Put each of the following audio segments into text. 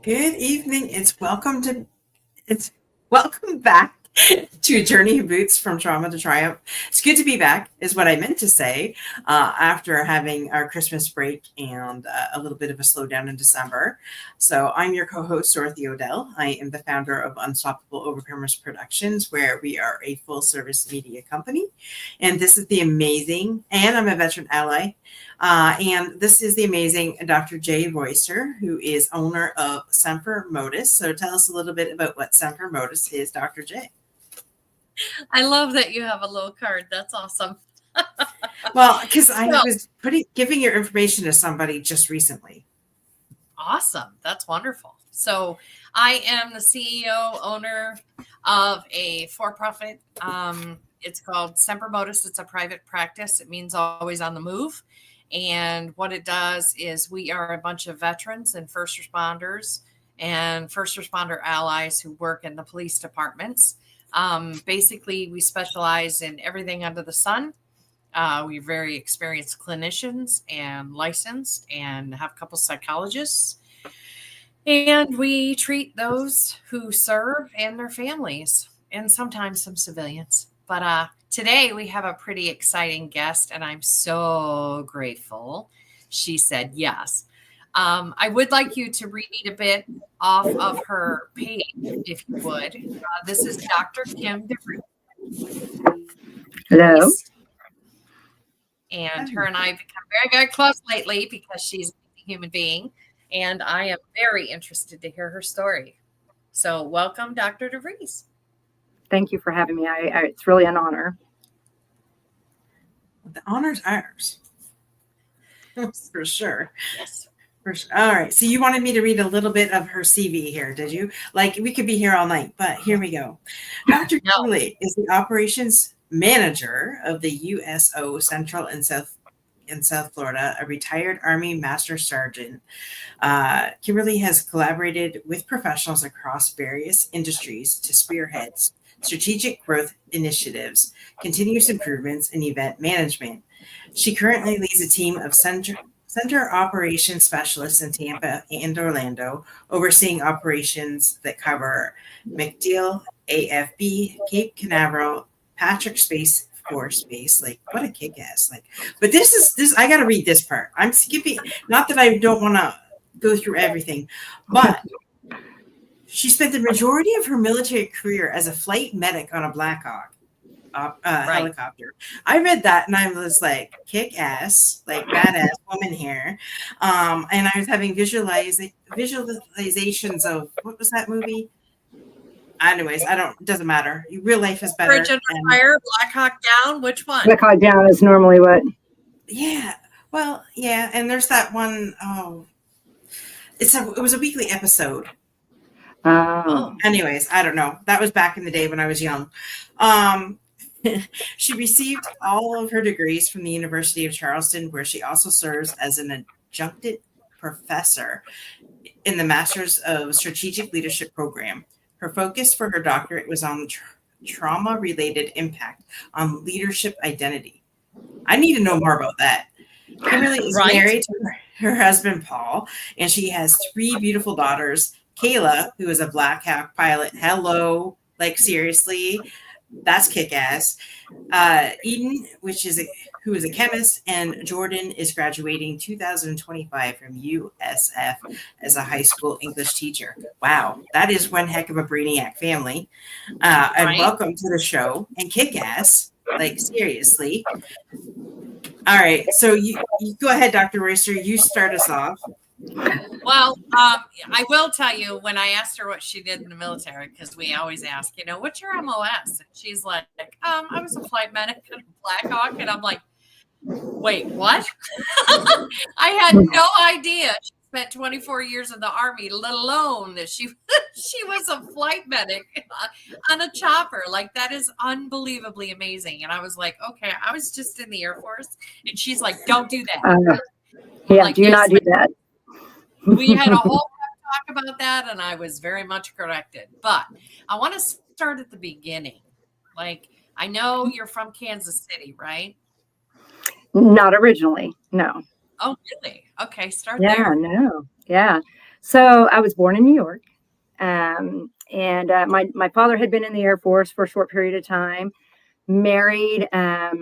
Good evening. It's welcome back to Journey of Boots from Trauma to Triumph. It's good to be back, is what I meant to say, after having our Christmas break and a little bit of a slowdown in December. So I'm your co-host, Dorothy Odell. I am the founder of Unstoppable Overcomers Productions, where we are a full-service media company. And this is the amazing, and I'm a veteran ally. And this is the amazing Dr. Jay Royster, who is owner of Semper Modus. So tell us a little bit about what Semper Modus is, Dr. Jay. I love that you have a little card. That's awesome. Well, because I was giving your information to somebody just recently. Awesome. That's wonderful. So I am the CEO, owner of a for-profit. It's called Semper Modus. It's a private practice. It means always on the move. And what it does is we are a bunch of veterans and first responders and first responder allies who work in the police departments. Basically, we specialize in everything under the sun. We're very experienced clinicians and licensed and have a couple psychologists. And we treat those who serve and their families and sometimes some civilians. But today we have a pretty exciting guest, and I'm so grateful she said yes. I would like you to read a bit off of her page, if you would. This is Dr. Kim DeVries. Hello. And her and I have become very, very close lately because she's a human being, and I am very interested to hear her story. So welcome, Dr. DeVries. Thank you for having me. It's really an honor. The honor's ours. For sure. Yes. All right. So you wanted me to read a little bit of her CV here, did you? Like, we could be here all night, but here we go. Dr. Kimberly is the operations manager of the USO Central and South Florida, a retired Army Master Sergeant. Kimberly has collaborated with professionals across various industries to spearhead strategic growth initiatives, continuous improvements, and event management. She currently leads a team of Center Operations Specialists in Tampa and Orlando, overseeing operations that cover MacDill AFB, Cape Canaveral, Patrick Space Force Base. Like, what a kick-ass. But this I got to read this part. I'm skipping, not that I don't want to go through everything, but she spent the majority of her military career as a flight medic on a Blackhawk helicopter. I read that and I was like, kick ass, like badass woman here. And I was having visualizations of, what was that movie? Anyways, it doesn't matter. Real life is better. Bridge Under Fire, Blackhawk Down, which one? Blackhawk Down is normally what? Yeah. Well, yeah. And there's that one, it was a weekly episode. Anyways, I don't know. That was back in the day when I was young. She received all of her degrees from the University of Charleston, where she also serves as an adjunct professor in the Masters of Strategic Leadership program. Her focus for her doctorate was on trauma-related impact on leadership identity. I need to know more about that. Kimberly is married to her husband, Paul, and she has 3 beautiful daughters. Kayla, who is a Blackhawk pilot. Hello, like seriously, that's kick-ass. Eden, who is a chemist, and Jordan is graduating 2025 from USF as a high school English teacher. Wow, that is one heck of a brainiac family. And welcome to the show. And kick-ass, like seriously. All right, so you go ahead, Dr. Royster. You start us off. Well, I will tell you, when I asked her what she did in the military, because we always ask, what's your MOS? And she's like, I was a flight medic at Blackhawk. And I'm like, wait, what? I had no idea she spent 24 years in the Army, let alone that she was a flight medic on a chopper. Like, that is unbelievably amazing. And I was like, okay, I was just in the Air Force. And she's like, don't do that. Do not do that. We had a whole talk about that, and I was very much corrected. But I want to start at the beginning. Like, I know you're from Kansas City, right? Not originally, no. Oh, really? Okay, start there. Yeah. So I was born in New York. My father had been in the Air Force for a short period of time, married a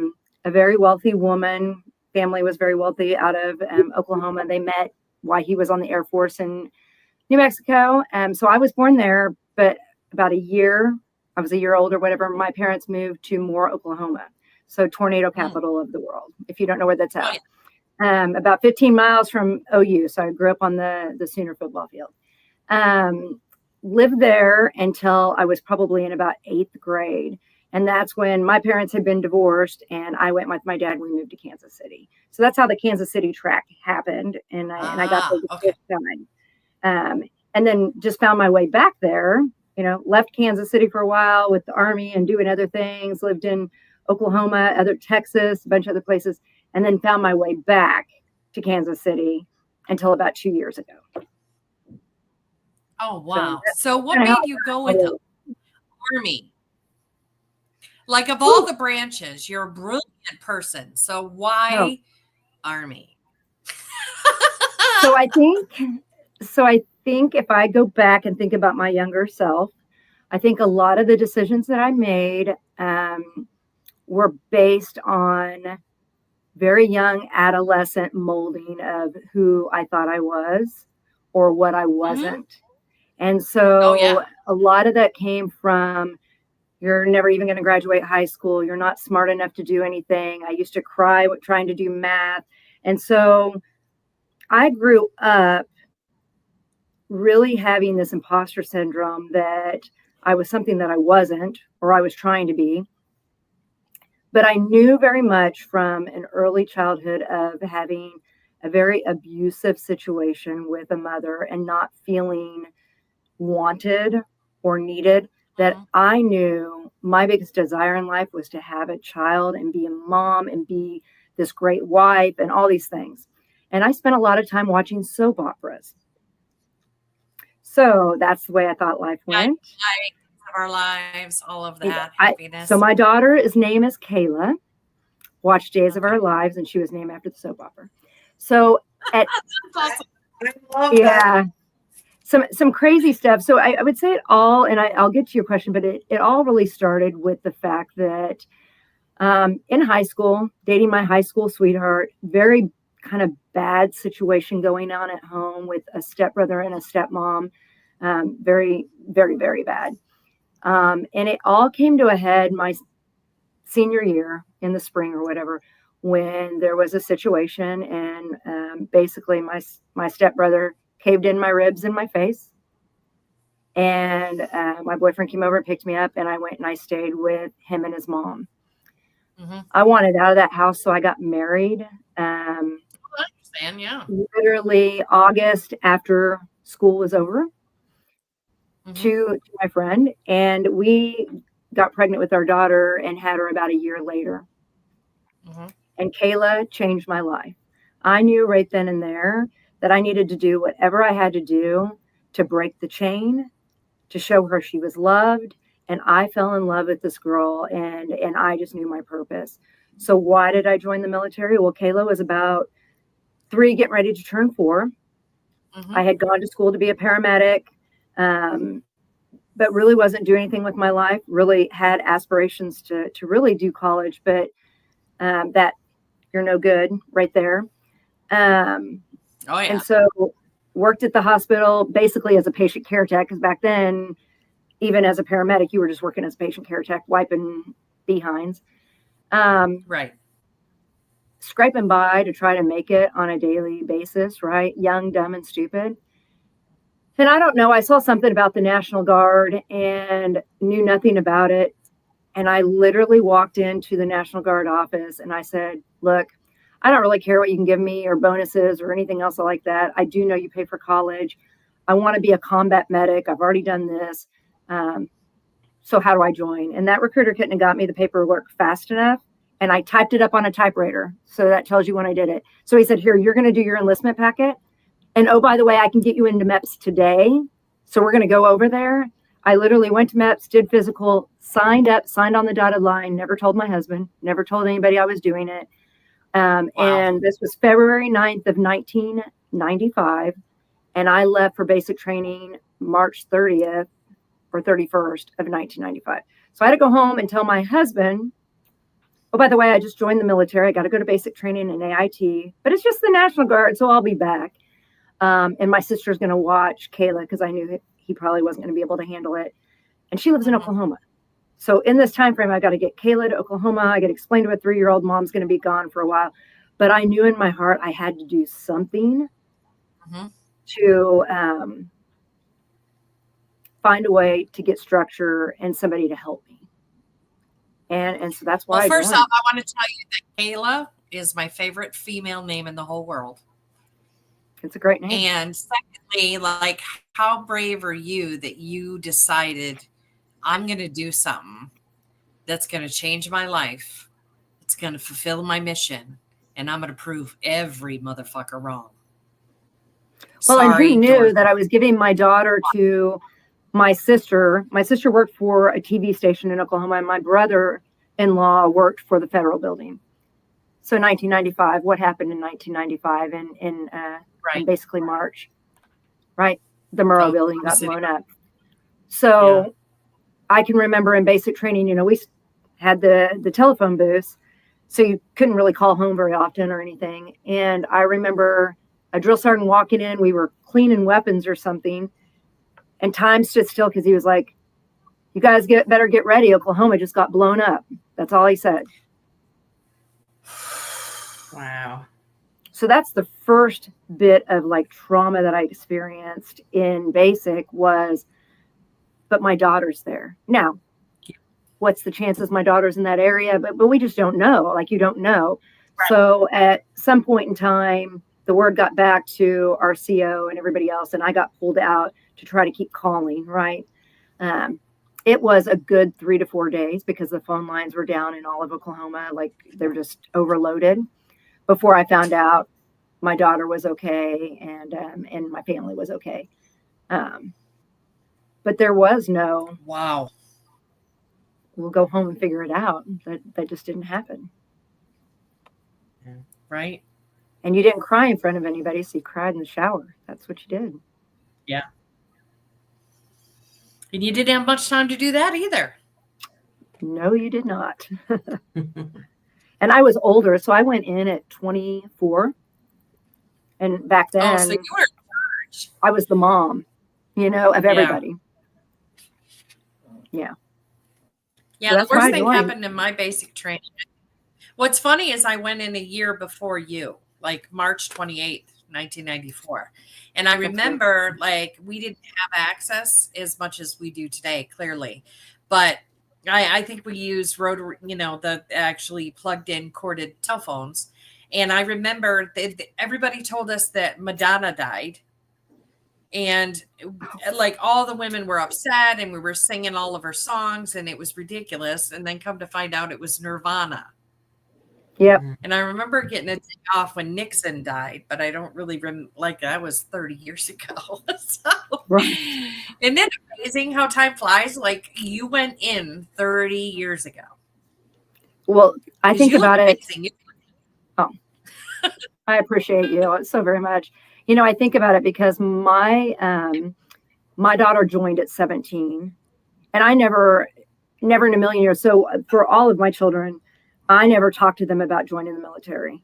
very wealthy woman. Family was very wealthy out of Oklahoma. They met while he was on the Air Force in New Mexico. So I was born there, but about I was a year old or whatever, my parents moved to Moore, Oklahoma. So tornado capital of the world, if you don't know where that's at. About 15 miles from OU. So I grew up on the Sooner football field. Lived there until I was probably in about 8th grade. And that's when my parents had been divorced and I went with my dad. We moved to Kansas City. So that's how the Kansas City track happened. And I got there the first time. And then just found my way back there, left Kansas City for a while with the Army and doing other things, lived in Oklahoma, Texas, a bunch of other places, and then found my way back to Kansas City until about 2 years ago. Oh, wow. So what made you go with the Army? Like, of all the branches, you're a brilliant person. So why Army? So I think if I go back and think about my younger self, I think a lot of the decisions that I made were based on very young adolescent molding of who I thought I was or what I wasn't. And so a lot of that came from, you're never even going to graduate high school. You're not smart enough to do anything. I used to cry trying to do math. And so I grew up really having this imposter syndrome that I was something that I wasn't, or I was trying to be. But I knew very much from an early childhood of having a very abusive situation with a mother and not feeling wanted or needed, that I knew my biggest desire in life was to have a child and be a mom and be this great wife and all these things. And I spent a lot of time watching soap operas. So that's the way I thought life went. Our lives, all of that happiness. So my daughter's name is Kayla. Watched Days of Our Lives, and she was named after the soap opera. So that's awesome. I love that. Some crazy stuff. So I would say it all, and I'll get to your question, but it all really started with the fact that in high school, dating my high school sweetheart, very kind of bad situation going on at home with a stepbrother and a stepmom. Very, very, very bad. And it all came to a head my senior year in the spring or whatever, when there was a situation and basically my stepbrother caved in my ribs and my face. And my boyfriend came over and picked me up, and I went and I stayed with him and his mom. I wanted out of that house, so I got married. I understand, literally August after school was over. To my friend, and we got pregnant with our daughter and had her about a year later. And Kayla changed my life. I knew right then and there that I needed to do whatever I had to do to break the chain, to show her she was loved. And I fell in love with this girl, and I just knew my purpose. So why did I join the military? Well, Kayla was about 3, getting ready to turn 4. I had gone to school to be a paramedic. But really wasn't doing anything with my life, really had aspirations to really do college, but that you're no good right there. And so worked at the hospital basically as a patient care tech, because back then, even as a paramedic, you were just working as a patient care tech, wiping behinds. Scraping by to try to make it on a daily basis, right? Young, dumb, and stupid. And I don't know, I saw something about the National Guard and knew nothing about it. And I literally walked into the National Guard office and I said, look, I don't really care what you can give me or bonuses or anything else like that. I do know you pay for college. I want to be a combat medic. I've already done this. So how do I join? And that recruiter couldn't have got me the paperwork fast enough. And I typed it up on a typewriter. So that tells you when I did it. So he said, here, you're going to do your enlistment packet. And oh, by the way, I can get you into MEPS today. So we're going to go over there. I literally went to MEPS, did physical, signed up, signed on the dotted line, never told my husband, never told anybody I was doing it. And this was February 9th of 1995. And I left for basic training March 30th or 31st of 1995. So I had to go home and tell my husband, oh, by the way, I just joined the military. I got to go to basic training in AIT, but it's just the National Guard, so I'll be back. And my sister's going to watch Kayla because I knew that he probably wasn't going to be able to handle it. And she lives in Oklahoma. So in this time frame, I got to get Kayla to Oklahoma. I got to explain to a 3-year-old mom's going to be gone for a while. But I knew in my heart I had to do something to find a way to get structure and somebody to help me. And so that's why. Well, first off, I want to tell you that Kayla is my favorite female name in the whole world. It's a great name. And secondly, like, how brave are you that you decided I'm going to do something that's going to change my life. It's going to fulfill my mission. And I'm going to prove every motherfucker wrong. Well, and who knew that I was giving my daughter to my sister. My sister worked for a TV station in Oklahoma, and my brother-in-law worked for the federal building. So 1995, what happened in 1995 in basically March, right? The Murrow building got blown up. So I can remember in basic training, you know, we had the telephone booths, so you couldn't really call home very often or anything. And I remember a drill sergeant walking in, we were cleaning weapons or something, and time stood still because he was like, you guys better get ready. Oklahoma just got blown up. That's all he said. Wow. So that's the first bit of like trauma that I experienced in basic was, but my daughter's there. Now, what's the chances my daughter's in that area? But we just don't know. Like, you don't know. Right. So at some point in time, the word got back to our CO and everybody else, and I got pulled out to try to keep calling, right? It was a good 3 to 4 days because the phone lines were down in all of Oklahoma. Like, they were just overloaded before I found out my daughter was okay and my family was okay. But there was no, wow, we'll go home and figure it out. That just didn't happen. Right. And you didn't cry in front of anybody, so you cried in the shower. That's what you did. Yeah. And you didn't have much time to do that either. No, you did not. And I was older, so I went in at 24. And back then, so you were in charge. I was the mom, you know, of everybody. Yeah. Yeah, So the worst thing happened in my basic training. What's funny is I went in a year before you, like March 28th, 1994. And I remember, like, we didn't have access as much as we do today, clearly. But I think we used rotary, you know, the actually plugged in corded telephones. And I remember everybody told us that Madonna died. And like all the women were upset and we were singing all of her songs and it was ridiculous. And then come to find out it was Nirvana. Yep. And I remember getting a day off when Nixon died, but I don't really like that was 30 years ago. So, right. Isn't it amazing how time flies? Like, you went in 30 years ago. Well, I think about it. Amazing. Oh, I appreciate you so very much. You know, I think about it because my daughter joined at 17, and I never in a million years. So for all of my children, I never talked to them about joining the military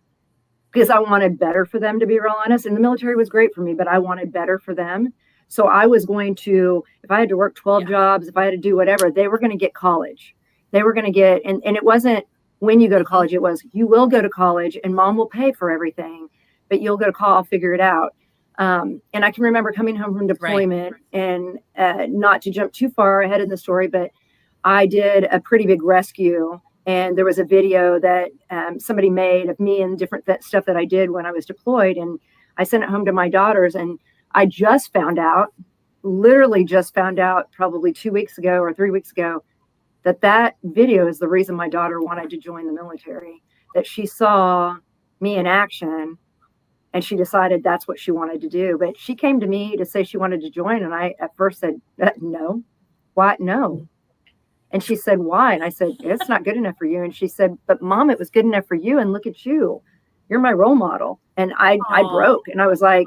because I wanted better for them, to be real honest. And the military was great for me, but I wanted better for them. So I was going to, if I had to work 12 jobs, if I had to do whatever, they were going to get college. They were going to get, and it wasn't when you go to college, it was, you will go to college and mom will pay for everything, but you'll go to college, I'll figure it out. And I can remember coming home from deployment and not to jump too far ahead in the story, but I did a pretty big rescue. And there was a video that somebody made of me and different stuff that I did when I was deployed. And I sent it home to my daughters. And I just found out, literally just found out probably 2 weeks ago or 3 weeks ago, that video is the reason my daughter wanted to join the military, that she saw me in action and she decided that's what she wanted to do. But she came to me to say she wanted to join. And I at first said, no. What? No. And she said, why? And I said, it's not good enough for you. And she said, but mom, it was good enough for you. And look at you. You're my role model. And I broke. And I was like,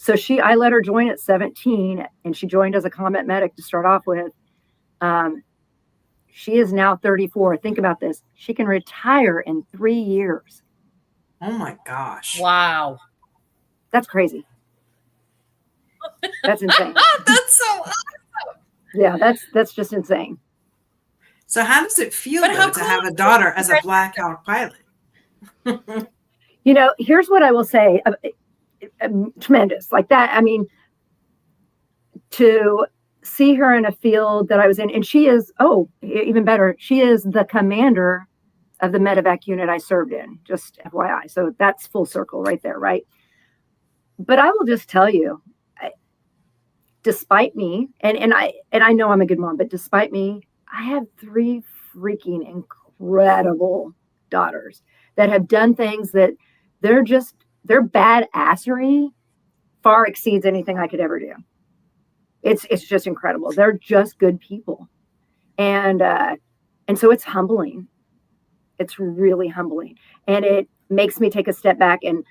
So I let her join at 17, and she joined as a combat medic to start off with. She is now 34. Think about this. She can retire in 3 years. Oh my gosh. Wow. That's crazy. That's insane. That's so awesome. Yeah, that's just insane. So how does it feel But how to cool have a daughter as a Blackhawk pilot? You know, here's what I will say. Tremendous. Like that. I mean, to see her in a field that I was in, and she is, even better, she is the commander of the medevac unit I served in, just FYI. So that's full circle right there, right? But I will just tell you, despite me, and I know I'm a good mom, but despite me, I have 3 freaking incredible daughters that have done things that their badassery far exceeds anything I could ever do. It's just incredible. They're just good people. And so it's humbling. It's really humbling. And it makes me take a step back, and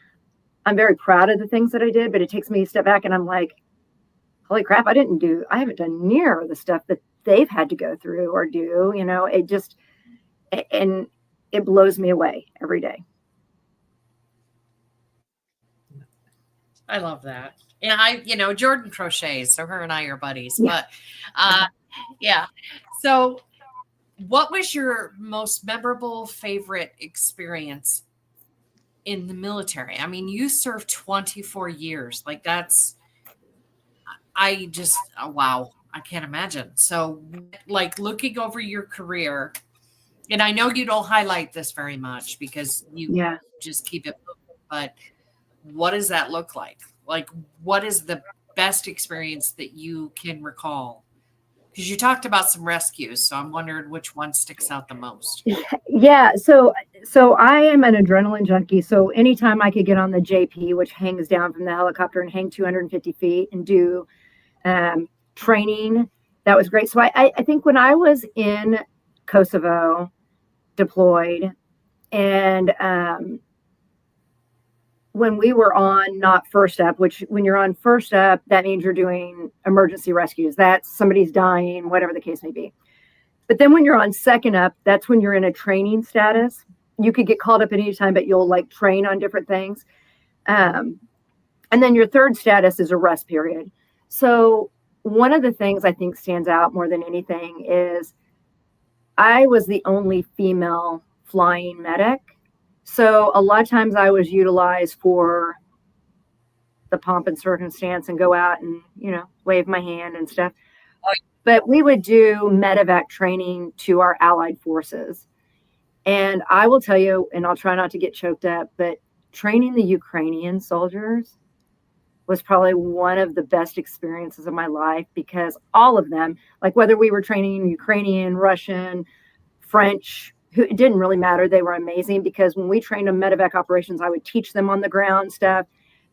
I'm very proud of the things that I did, but it takes me a step back and I'm like, holy crap, I haven't done near the stuff that they've had to go through or do, and it blows me away every day. I love that. And Jordan crochets, so her and I are buddies. Yeah. But yeah. So what was your most memorable favorite experience in the military? I mean, you served 24 years. Like wow, I can't imagine. So like looking over your career, and I know you don't highlight this very much because you just keep it moving, but what does that look like? Like, what is the best experience that you can recall? Because you talked about some rescues, so I'm wondering which one sticks out the most. Yeah, so I am an adrenaline junkie. So anytime I could get on the JP, which hangs down from the helicopter and hang 250 feet and do training, that was great. So I think when I was in Kosovo, deployed, and when we were on not first up, which when you're on first up, that means you're doing emergency rescues. That's somebody's dying, whatever the case may be. But then when you're on second up, that's when you're in a training status. You could get called up at any time, but you'll like train on different things. And then your third status is a rest period. So one of the things I think stands out more than anything is I was the only female flying medic. So a lot of times I was utilized for the pomp and circumstance and go out and, wave my hand and stuff. But we would do medevac training to our allied forces. And I will tell you, and I'll try not to get choked up, but training the Ukrainian soldiers was probably one of the best experiences of my life, because all of them, like whether we were training Ukrainian, Russian, French, it didn't really matter. They were amazing, because when we trained on medevac operations, I would teach them on the ground stuff.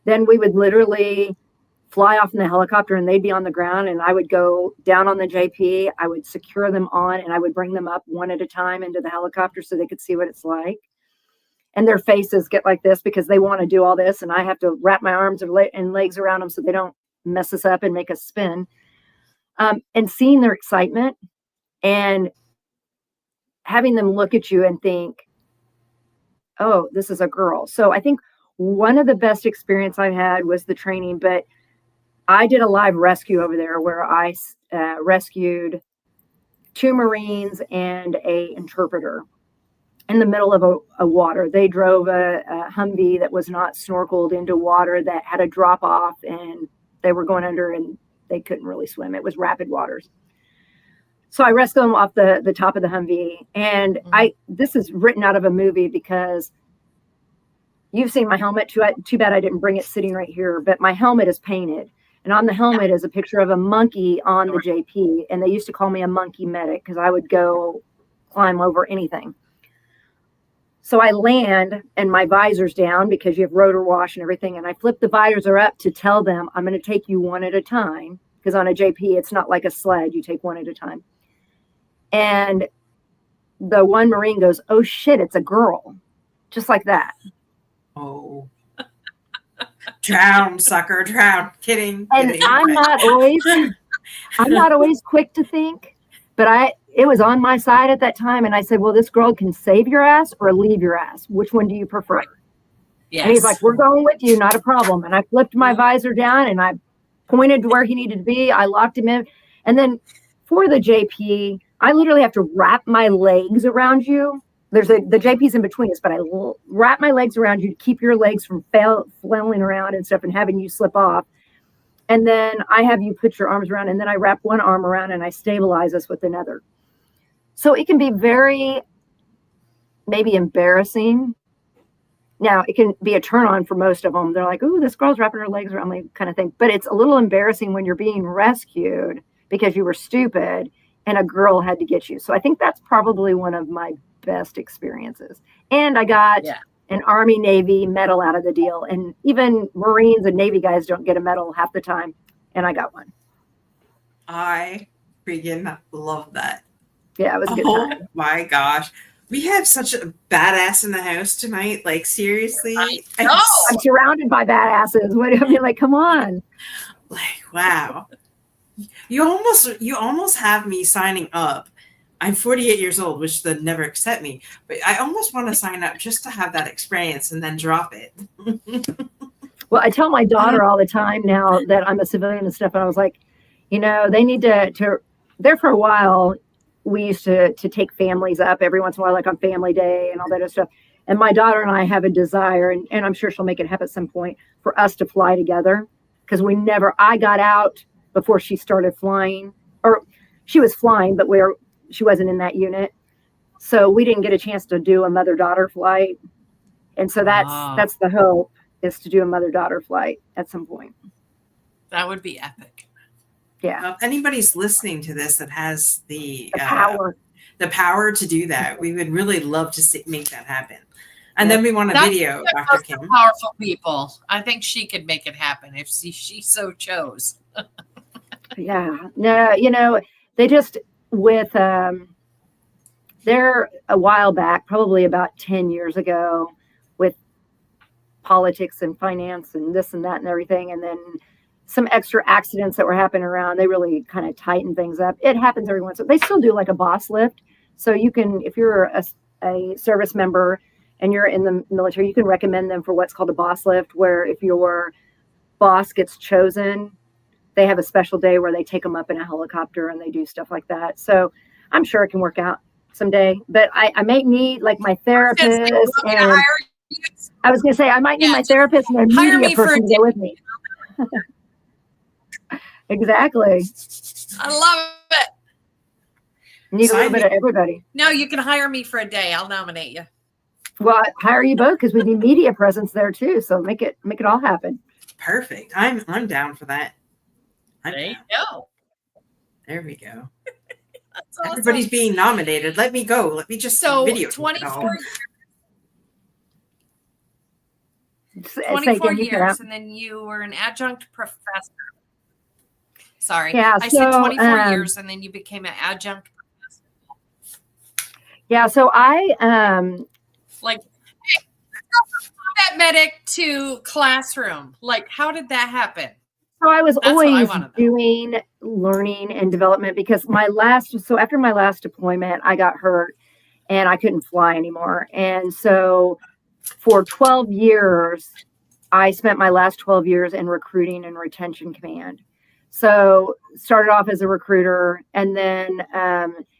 Then we would literally fly off in the helicopter and they'd be on the ground, and I would go down on the JP. I would secure them on, and I would bring them up one at a time into the helicopter so they could see what it's like. And their faces get like this because they want to do all this, and I have to wrap my arms and legs around them so they don't mess us up and make us spin. And seeing their excitement and having them look at you and think, oh, this is a girl. So I think one of the best experience I had was the training, but I did a live rescue over there where I rescued 2 Marines and a interpreter in the middle of a water. They drove a Humvee that was not snorkeled into water that had a drop off, and they were going under and they couldn't really swim. It was rapid waters. So I rescued them off the top of the Humvee. And this is written out of a movie, because you've seen my helmet. Too bad I didn't bring it sitting right here, but my helmet is painted. And on the helmet is a picture of a monkey on the JP. And they used to call me a monkey medic because I would go climb over anything. So I land and my visor's down because you have rotor wash and everything. And I flip the visor up to tell them I'm going to take you one at a time, because on a JP, it's not like a sled. You take one at a time. And the one Marine goes, oh shit, it's a girl. Just like that. Oh. Drown, sucker, drown. Kidding. And kidding. I'm not always quick to think, but it was on my side at that time. And I said, well, this girl can save your ass or leave your ass. Which one do you prefer? Right. Yes. And he's like, we're going with you, not a problem. And I flipped my visor down and I pointed to where he needed to be. I locked him in. And then for the JP, I literally have to wrap my legs around you. The JP's in between us, but I wrap my legs around you to keep your legs from flailing around and stuff and having you slip off. And then I have you put your arms around, and then I wrap one arm around and I stabilize us with another. So it can be very maybe embarrassing. Now, it can be a turn on for most of them. They're like, ooh, this girl's wrapping her legs around me kind of thing. But it's a little embarrassing when you're being rescued because you were stupid and a girl had to get you. So I think that's probably one of my best experiences. And I got an Army Navy medal out of the deal. And even Marines and Navy guys don't get a medal half the time. And I got one. I freaking love that. Yeah, it was a good time. Oh my gosh. We have such a badass in the house tonight. Like, seriously. I'm surrounded by badasses. What I mean, like, come on. Like, wow. You almost have me signing up. I'm 48 years old, which they'd never accept me. But I almost want to sign up just to have that experience and then drop it. Well, I tell my daughter all the time now that I'm a civilian and stuff. And I was like, you know, they need to there for a while. We used to take families up every once in a while, like on family day and all that other stuff. And my daughter and I have a desire, and I'm sure she'll make it happen at some point, for us to fly together. Because I got out before she started flying, or she was flying, but she wasn't in that unit. So we didn't get a chance to do a mother-daughter flight. And so that's the hope, is to do a mother-daughter flight at some point. That would be epic. Yeah. If anybody's listening to this that has the power to do that, we would really love to make that happen. And then we want a video, Dr. Kim. Powerful people. I think she could make it happen if she so chose. Yeah. No, you know, they just there a while back, probably about 10 years ago, with politics and finance and this and that and everything, and then some extra accidents that were happening around, they really kind of tightened things up. It happens every once in a while. They still do like a boss lift. So you can, if you're a service member and you're in the military, you can recommend them for what's called a boss lift, where if your boss gets chosen, they have a special day where they take them up in a helicopter and they do stuff like that. So I'm sure it can work out someday, but I may need like my therapist. I was going to say, I might need my therapist and a media person to go with me. Exactly. I love it. Need a little bit of everybody. No, you can hire me for a day. I'll nominate you. Well, I hire you both because we need media presence there too. So make it all happen. Perfect. I'm down for that. There you go. There we go. That's awesome. Everybody's being nominated. Let me go. Let me just video 24 years, and then you were an adjunct professor. Sorry. Yeah, I said 24 years, and then you became an adjunct professor. Yeah, so I like combat medic to classroom. Like, how did that happen? So I was always doing learning and development, because after my last deployment, I got hurt and I couldn't fly anymore. And so for 12 years, I spent my last 12 years in recruiting and retention command. So started off as a recruiter, and then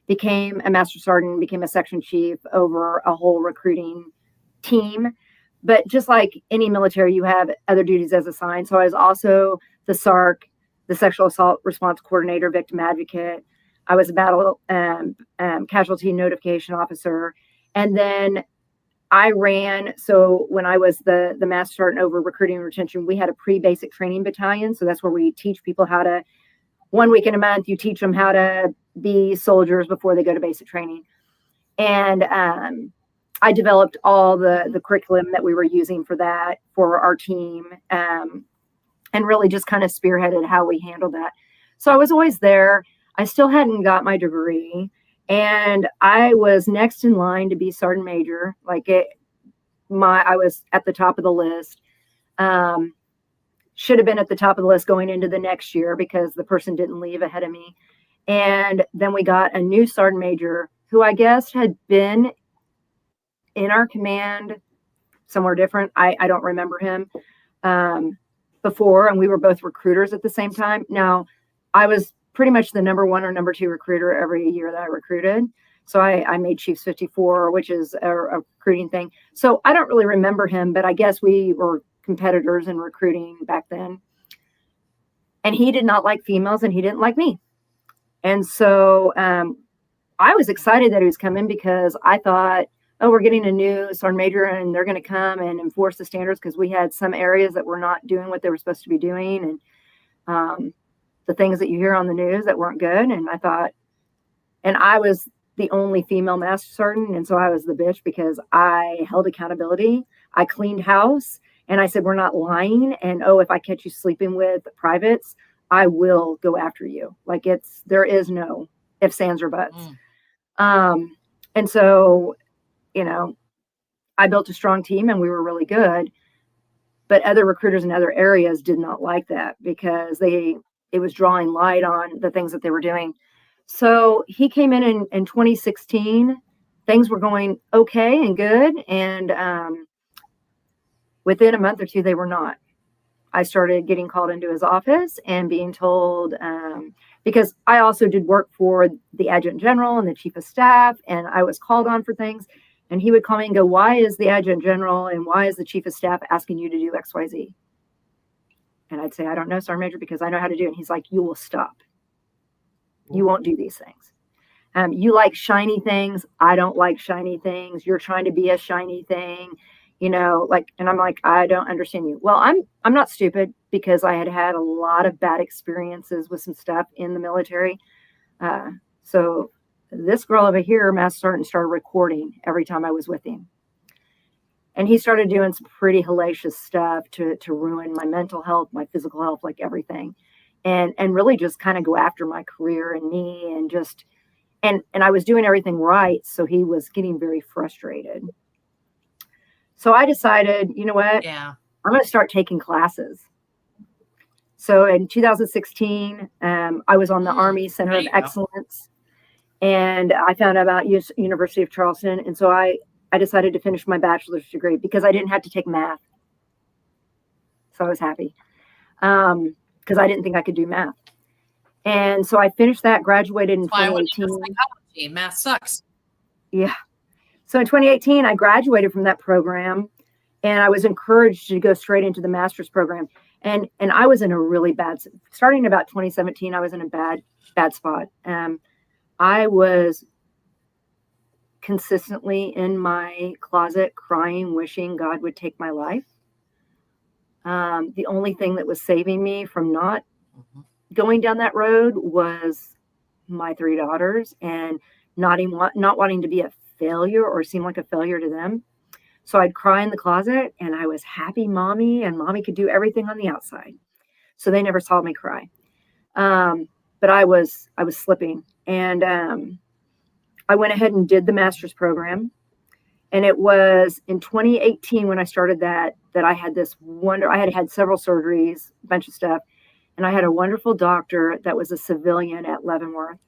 became a master sergeant, became a section chief over a whole recruiting team. But just like any military, you have other duties as assigned. So I was also the SARC, the Sexual Assault Response Coordinator, Victim Advocate. I was a battle casualty notification officer. And then I ran, so when I was the master sergeant over recruiting and retention, we had a pre-basic training battalion. So that's where we teach people how to, 1 week in a month, you teach them how to be soldiers before they go to basic training. And I developed all the curriculum that we were using for that for our team, and really just kind of spearheaded how we handled that. So I was always there. I still hadn't got my degree. And I was next in line to be sergeant major. I was at the top of the list. should have been at the top of the list going into the next year because the person didn't leave ahead of me. And then we got a new sergeant major who I guess had been in our command somewhere different. I don't remember him before, and we were both recruiters at the same time. Now, I was pretty much the number 1 or number 2 recruiter every year that I recruited. So I made Chiefs 54, which is a recruiting thing. So I don't really remember him, but I guess we were competitors in recruiting back then. And he did not like females and he didn't like me. And so I was excited that he was coming because I thought, oh, we're getting a new sergeant major and they're going to come and enforce the standards because we had some areas that were not doing what they were supposed to be doing. And the things that you hear on the news that weren't good. And I thought, and I was the only female master sergeant. And so I was the bitch because I held accountability. I cleaned house and I said, we're not lying. And, oh, if I catch you sleeping with privates, I will go after you. Like there is no ifs, ands, or buts. And so, you know, I built a strong team and we were really good, but other recruiters in other areas did not like that because it was drawing light on the things that they were doing. So he came in 2016. Things were going okay and good. And within a month or two, they were not. I started getting called into his office and being told, because I also did work for the adjunct general and the chief of staff, and I was called on for things. And he would call me and go, why is the adjunct general and why is the chief of staff asking you to do X, Y, Z? And I'd say, I don't know, sergeant major, because I know how to do it. And he's like, you will stop. You won't do these things. You like shiny things. I don't like shiny things. You're trying to be a shiny thing, you know, like, and I'm like, I don't understand you. Well, I'm not stupid because I had a lot of bad experiences with some stuff in the military. So this girl over here, Master Sergeant, started recording every time I was with him. And he started doing some pretty hellacious stuff to ruin my mental health, my physical health, like everything. And really just kind of go after my career and me and just, and I was doing everything right. So he was getting very frustrated. So I decided, you know what? Yeah. I'm going to start taking classes. So in 2016, I was on the Army Center of Excellence. And I found out about University of Charleston. And so I decided to finish my bachelor's degree because I didn't have to take math. So I was happy because I didn't think I could do math. And so I finished that, graduated in 2018. Psychology. Math sucks. Yeah. So in 2018, I graduated from that program and I was encouraged to go straight into the master's program. And I was in a really starting about 2017, I was in a bad spot. I was consistently in my closet crying, wishing God would take my life. The only thing that was saving me from not going down that road was my 3 daughters and not wanting to be a failure or seem like a failure to them. So I'd cry in the closet and I was happy mommy, and mommy could do everything on the outside. So they never saw me cry. But I was slipping, and I went ahead and did the master's program. And it was in 2018 when I started that I had this I had several surgeries, a bunch of stuff. And I had a wonderful doctor that was a civilian at Leavenworth.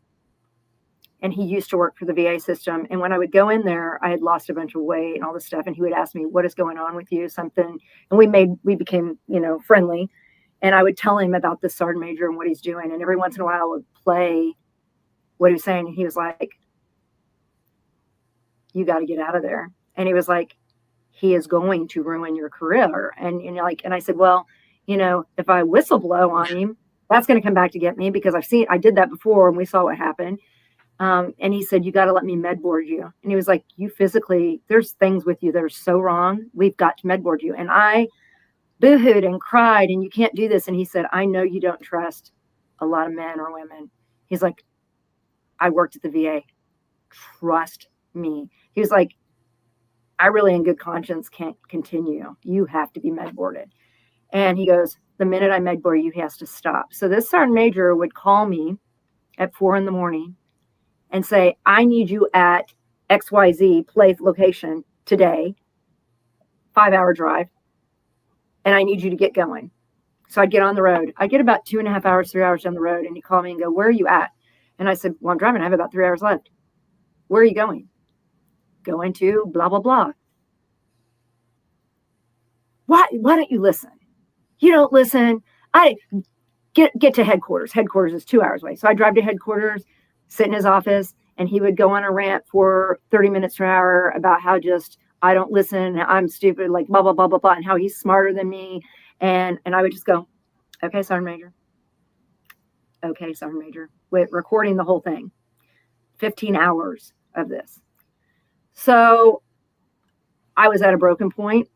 And he used to work for the VA system. And when I would go in there, I had lost a bunch of weight and all this stuff. And he would ask me, what is going on with you? Something. And we became, friendly. And I would tell him about this sergeant major and what he's doing. And every once in a while I would play what he was saying. And he was like, you got to get out of there. And he was like, he is going to ruin your career. And I said, well, if I whistle blow on him, that's going to come back to get me because I did that before and we saw what happened. And he said, you got to let me med board you. And he was like, there's things with you that are so wrong. We've got to med board you. And I boohooed and cried and you can't do this. And he said, I know you don't trust a lot of men or women. He's like, I worked at the VA. Trust me. He was like, I really in good conscience can't continue. You have to be med boarded. And he goes, the minute I med board you, he has to stop. So this sergeant major would call me at 4 a.m. and say, I need you at XYZ place location today, 5-hour drive. And I need you to get going. So I'd get on the road. I'd get about 2.5 hours, 3 hours down the road, and he'd call me and go, "Where are you at?" And I said, "Well, I'm driving. I have about 3 hours left." "Where are you going?" "Going to blah, blah, blah." Why don't you listen? You don't listen. I get to headquarters. Headquarters is 2 hours away. So I drive to headquarters, sit in his office, and he would go on a rant for 30 minutes to an hour about how just I don't listen, I'm stupid, like blah, blah, blah, blah, blah, and how he's smarter than me. And I would just go, "Okay, Sergeant Major. Okay, Sergeant Major." With recording the whole thing. 15 hours of this. So I was at a broken point.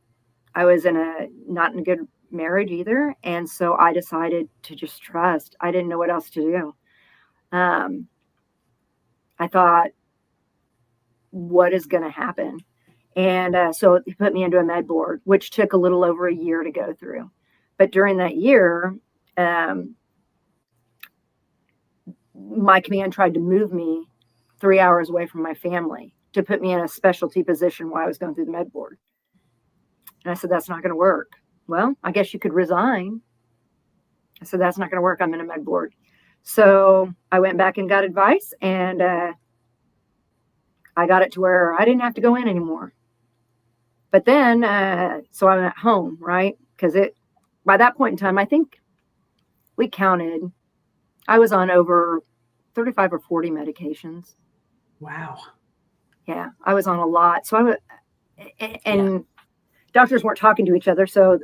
I was not in a good marriage either. And so I decided to just trust. I didn't know what else to do. I thought, what is going to happen? And so he put me into a med board, which took a little over a year to go through. But during that year, my command tried to move me 3 hours away from my family to put me in a specialty position while I was going through the med board. And I said, "That's not going to work." "Well, I guess you could resign." I said, "That's not going to work. I'm in a med board." So I went back and got advice, and I got it to where I didn't have to go in anymore. But then, so I'm at home, right? Because by that point in time, I think we counted, I was on over 35 or 40 medications. Wow. Yeah, I was on a lot. So doctors weren't talking to each other. So,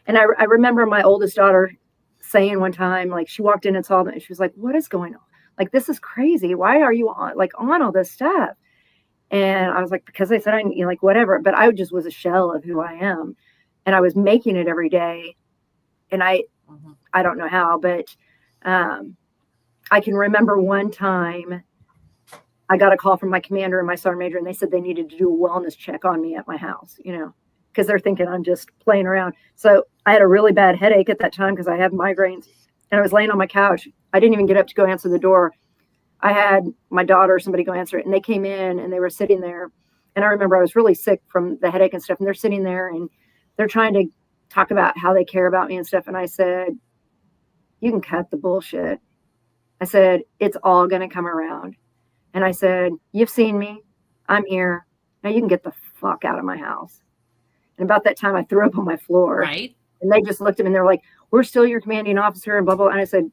and I remember my oldest daughter saying one time, like she walked in and saw me and she was like, "What is going on? Like, this is crazy. Why are you on all this stuff?" And I was like, "Because they said like whatever." But I just was a shell of who I am. And I was making it every day. And I don't know how, but I can remember one time I got a call from my commander and my sergeant major, and they said they needed to do a wellness check on me at my house, because they're thinking I'm just playing around. So I had a really bad headache at that time because I had migraines, and I was laying on my couch. I didn't even get up to go answer the door. I had my daughter or somebody go answer it, and they came in and they were sitting there. And I remember I was really sick from the headache and stuff, and they're sitting there and they're trying to talk about how they care about me and stuff. And I said, "You can cut the bullshit." I said, "It's all going to come around." And I said, "You've seen me. I'm here. Now you can get the fuck out of my house." And about that time, I threw up on my floor. Right. And they just looked at me and they're like, "We're still your commanding officer," and blah, blah. And I said,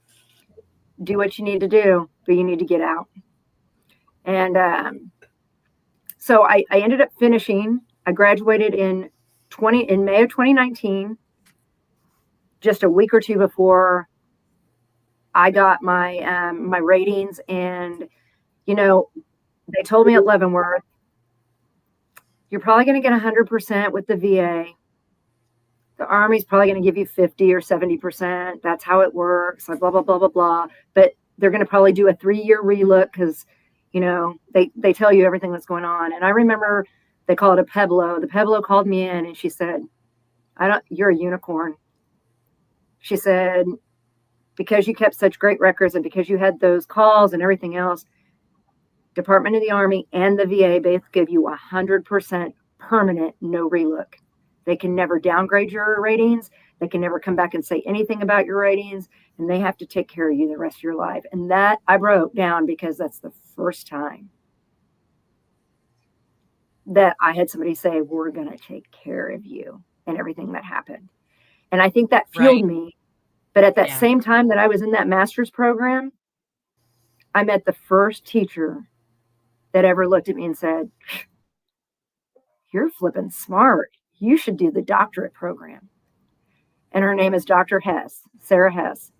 "Do what you need to do, but you need to get out." And so I ended up finishing. I graduated in May of 2019, just a week or two before I got my my ratings. And they told me at Leavenworth, "You're probably going to get 100% with the VA. The Army's probably going to give you 50 or 70%. That's how it works. Like blah, blah, blah, blah, blah. But they're going to probably do a 3-year relook because, they tell you everything that's going on." And I remember they call it a Pueblo. The Pueblo called me in and she said, "You're a unicorn." She said, "Because you kept such great records and because you had those calls and everything else, Department of the Army and the VA both give you 100% permanent no relook. They can never downgrade your ratings. They can never come back and say anything about your ratings, and they have to take care of you the rest of your life." And that I broke down because that's the first time that I had somebody say, "We're going to take care of you," and everything that happened. And I think that fueled me. But at that same time that I was in that master's program, I met the first teacher that ever looked at me and said, "You're flipping smart. You should do the doctorate program." And her name is Dr. Hess, Sarah Hess.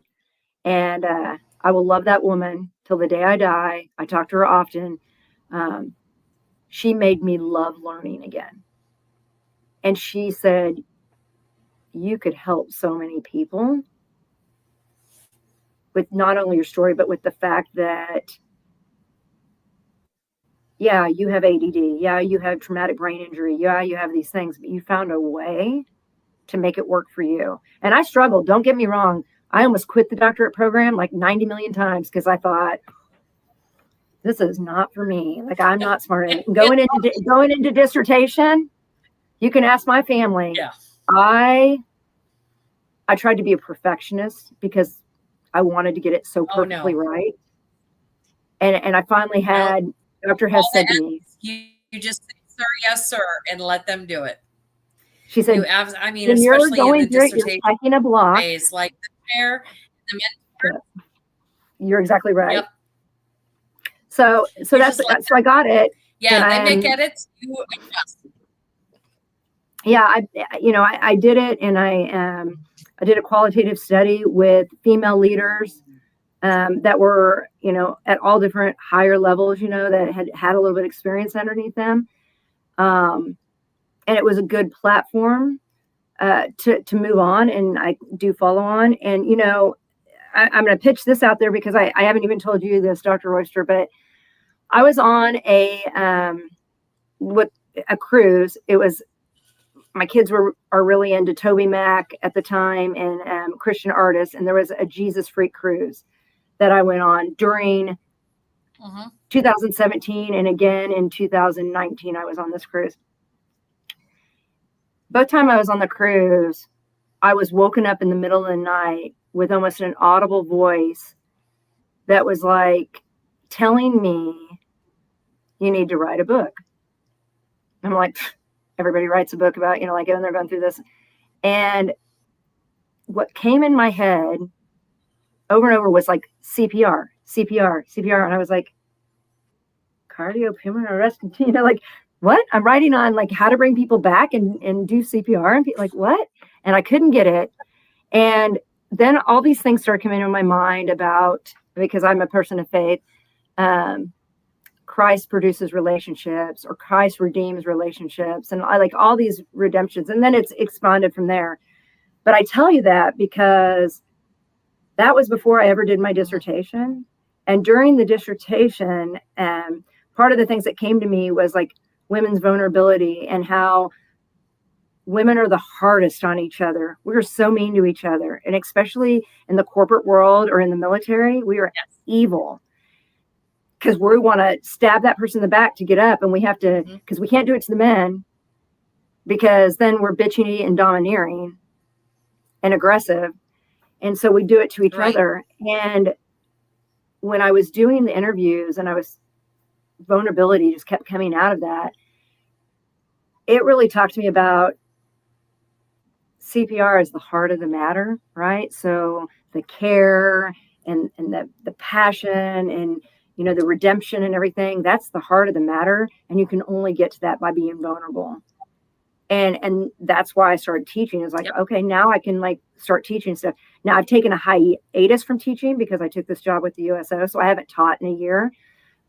And I will love that woman till the day I die. I talk to her often. She made me love learning again. And she said, "You could help so many people with not only your story, but with the fact that, yeah, you have ADD. Yeah, you have traumatic brain injury. Yeah, you have these things, but you found a way to make it work for you." And I struggled. Don't get me wrong. I almost quit the doctorate program like 90 million times because I thought, this is not for me. Like, I'm not smart enough. Going into dissertation, you can ask my family. Yeah. I I tried to be a perfectionist because I wanted to get it so Oh, no. perfectly right. And I finally had, Dr. Hess said to me, You just say, sir, yes, sir, and let them do it. she said, I mean, when you're especially in the going through it, you're dissertation taking a block. phase, like the chair, the mentor. You're exactly right. Yep. So that's so I got it. Yeah, they make edits. You adjust. Yeah, I did it, and I did a qualitative study with female leaders that were, at all different higher levels, that had a little bit of experience underneath them. And it was a good platform to move on, and I do follow on. And, I'm going to pitch this out there because I haven't even told you this, Dr. Royster, but I was on a cruise. It was, my kids are really into Toby Mac at the time and Christian artists. And there was a Jesus Freak cruise that I went on during 2017. And again, in 2019, I was on this cruise. Both times I was on the cruise, I was woken up in the middle of the night with almost an audible voice that was like telling me, you need to write a book. I'm like, everybody writes a book about, like, and they're going through this. And what came in my head over and over was like CPR. And I was like, cardiopulmonary arrest continue, like, what? I'm writing on like how to bring people back and do CPR, and like, what? And I couldn't get it. And then all these things started coming into my mind about, because I'm a person of faith, Christ produces relationships, or Christ redeems relationships. And I like all these redemptions. And then it's expanded from there. But I tell you that because that was before I ever did my dissertation. And during the dissertation, part of the things that came to me was like women's vulnerability and how women are the hardest on each other. We're so mean to each other. And especially in the corporate world or in the military, we are evil. Because we want to stab that person in the back to get up, and we have to, because we can't do it to the men, because then we're bitchy and domineering and aggressive. And so we do it to each other. And when I was doing the interviews and vulnerability just kept coming out of that, it really talked to me about CPR is the heart of the matter, right? So the care and the passion and, the redemption and everything, that's the heart of the matter. And you can only get to that by being vulnerable. And that's why I started teaching. It's like, okay, now I can like start teaching stuff. Now I've taken a hiatus from teaching because I took this job with the USO. So I haven't taught in a year.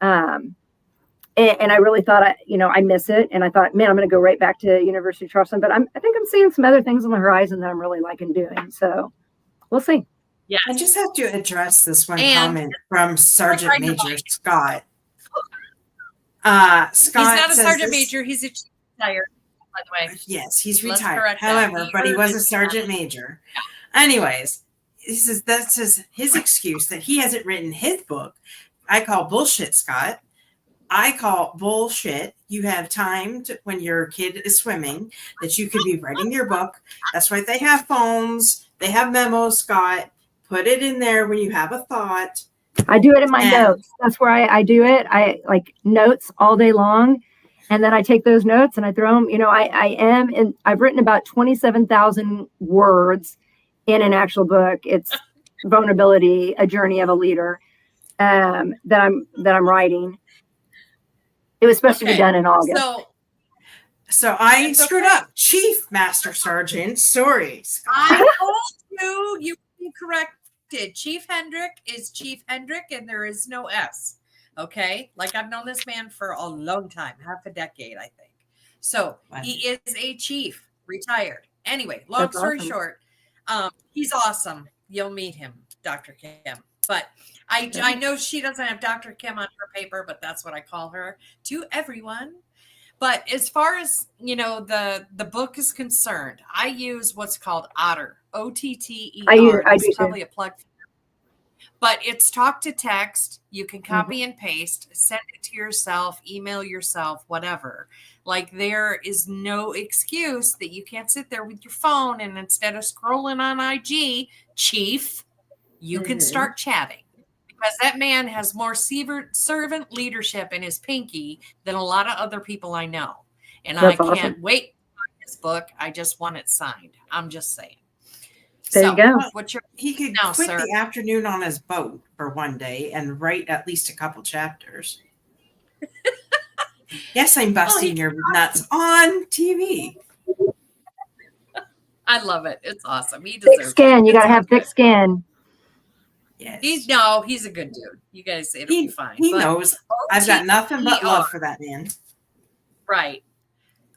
And I really thought, I miss it. And I thought, man, I'm going to go right back to University of Charleston. But I think I'm seeing some other things on the horizon that I'm really liking doing. So we'll see. Yeah. I just have to address this one comment from Sergeant Major Scott. Scott, he's not a sergeant major. He's a chief retired, by the way. Yes, he's retired. However, but he was a sergeant major. Yeah. Anyways, he says that's his excuse that he hasn't written his book. I call bullshit, Scott. I call bullshit. You have time when your kid is swimming that you could be writing your book. That's why they have phones. They have memos, Scott. Put it in there when you have a thought. I do it in my notes. That's where I do it. I like notes all day long. And then I take those notes and I throw them, I've written about 27,000 words in an actual book. It's Vulnerability, A Journey of a Leader, that I'm writing. It was supposed to be done in August. So I screwed up. Chief Master Sergeant. Sorry. I told you were corrected. Chief Hendrick is Chief Hendrick, and there is no S. Okay? Like, I've known this man for a long time, half a decade, I think. So he is a chief, retired. Anyway, long story short, he's awesome. You'll meet him, Dr. Kim. But I know she doesn't have Dr. Kim on her paper, but that's what I call her to everyone. But as far as, the book is concerned, I use what's called Otter, OTTER. I do probably a plug. But it's talk to text. You can copy and paste, send it to yourself, email yourself, whatever. Like there is no excuse that you can't sit there with your phone and instead of scrolling on IG, Chief, you can start chatting. Because that man has more servant leadership in his pinky than a lot of other people I know. And That's I can't awesome. wait for his book. I just want it signed. I'm just saying. There you go. What's your He could now, quit sir? the afternoon on his boat for one day and write at least a couple chapters. Yes, I'm busting your nuts on TV. I love it. It's awesome. He Thick deserves skin. You it. got to have thick skin. Yes. He's a good dude. You guys, it'll be fine. He But knows. I've got nothing but OTPR. love for that man. Right.